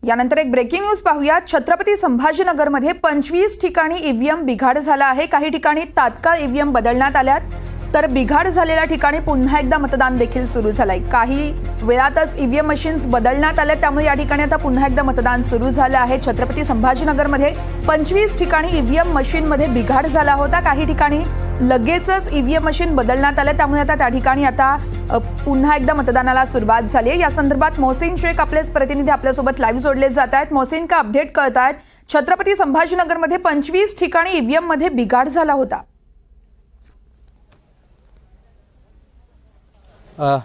यानंतर एक breaking news पाहूया। छत्रपती संभाजीनगरमध्ये 25 ठिकाणी ईव्हीएम बिघाड झाला आहे। काही ठिकाणी तात्काळ ईव्हीएम बदलण्यात आल्यात, तर बिघाड झालेल्या ठिकाणी पुन्हा एकदा मतदान देखील सुरू झालंय। काही वेळातच ईव्हीएम मशीन्स बदलण्यात आले, त्यामुळे या ठिकाणी आता पुन्हा एकदा मतदान सुरू झालं आहे। छत्रपती संभाजीनगरमध्ये 25 ठिकाणी ईव्हीएम मशीनमध्ये बिघाड झाला होता। काही ठिकाणी लगेचच ईव्हीएम मशीन बदलण्यात आले, त्यामुळे आता त्या ठिकाणी आता पुन्हा एकदा मतदानाला सुरुवात झाली आहे। या संदर्भात मोहसिन शेख आपलेच प्रतिनिधी आपल्यासोबत लाईव्ह जोडले जात आहेत। मोहसिन, का अपडेट कळतायत? छत्रपती संभाजीनगरमध्ये 25 ठिकाणी ईव्हीएम मध्ये बिघाड झाला होता।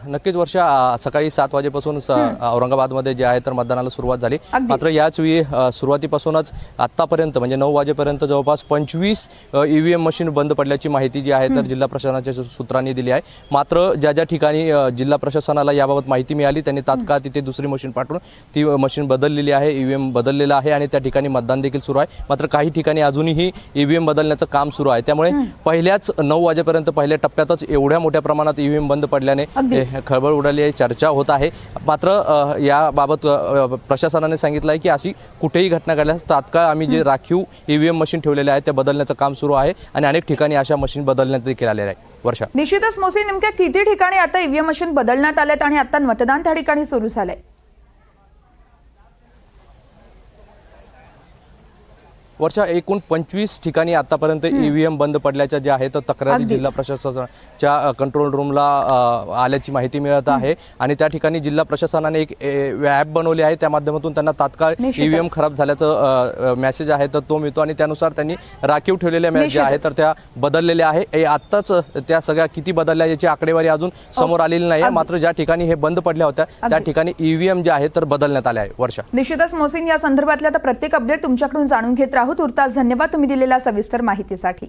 नक्कीच वर्षा, सकाळी 7 वाजेपासून औरंगाबादमध्ये जे आहे तर मतदानाला सुरुवात झाली। मात्र याच वेळी सुरुवातीपासूनच आतापर्यंत म्हणजे 9 वाजेपर्यंत जवळपास 25 ईव्हीएम मशीन बंद पडल्याची माहिती जी आहे तर जिल्हा प्रशासनाच्या सूत्रांनी दिली आहे। मात्र ज्या ज्या ठिकाणी जिल्हा प्रशासनाला याबाबत माहिती मिळाली त्यांनी तात्काळ तिथे दुसरी मशीन पाठवून ती मशीन बदललेली आहे, ईव्हीएम बदललेला आहे आणि त्या ठिकाणी मतदान देखील सुरू आहे। मात्र काही ठिकाणी अजूनही ईव्हीएम बदलण्याचं काम सुरू आहे, त्यामुळे पहिल्याच 9 वाजेपर्यंत पहिल्या टप्प्यातच एवढ्या मोठ्या प्रमाणात ईव्हीएम बंद पडल्याने खळबळ उडाली आहे, चर्चा होत आहे। मात्र याबाबत प्रशासनाने सांगितलं आहे की अशी कुठेही घटना घडल्यास तात्काळ आम्ही जे राखीव ईव्हीएम मशीन ठेवलेले आहेत ते बदलण्याचं काम सुरू आहे आणि अनेक ठिकाणी अशा मशीन बदलण्यात देखील आलेल्या आहे। वर्षा, निश्चितच मोहसिन, नेमक्या किती ठिकाणी आता ईव्हीएम मशीन बदलण्यात आल्यात आणि आता मतदान त्या ठिकाणी सुरू झालंय? वर्षा, एकूण 25 ठिकाणी आतापर्यंत ईव्हीएम बंद पडल्याच्या ज्या आहेत तक्रारी जिल्हा प्रशासनाच्या कंट्रोल रूमला आल्याची माहिती मिळत आहे आणि त्या ठिकाणी जिल्हा प्रशासनाने एक ॲप बनवली आहे, त्या माध्यमातून त्यांना तात्काळ ईव्हीएम खराब झाल्याचं मेसेज आहे तर तो मिळतो आणि त्यानुसार त्यांनी राखीव ठेवलेल्या ज्या आहेत तर त्या बदललेल्या आहे। आत्ताच त्या सगळ्या किती बदलल्या याची आकडेवारी अजून समोर आलेली नाही आहे, मात्र ज्या ठिकाणी हे बंद पडल्या होत्या त्या ठिकाणी ईव्हीएम जे आहे तर बदलण्यात आले आहे। वर्षा, निश्चितच मोहसिन, या संदर्भातल्या प्रत्येक अपडेट तुमच्याकडून जाणून घेत राहू। तुर्तास धन्यवाद तुम्ही दिलेल्या सविस्तर माहितीसाठी।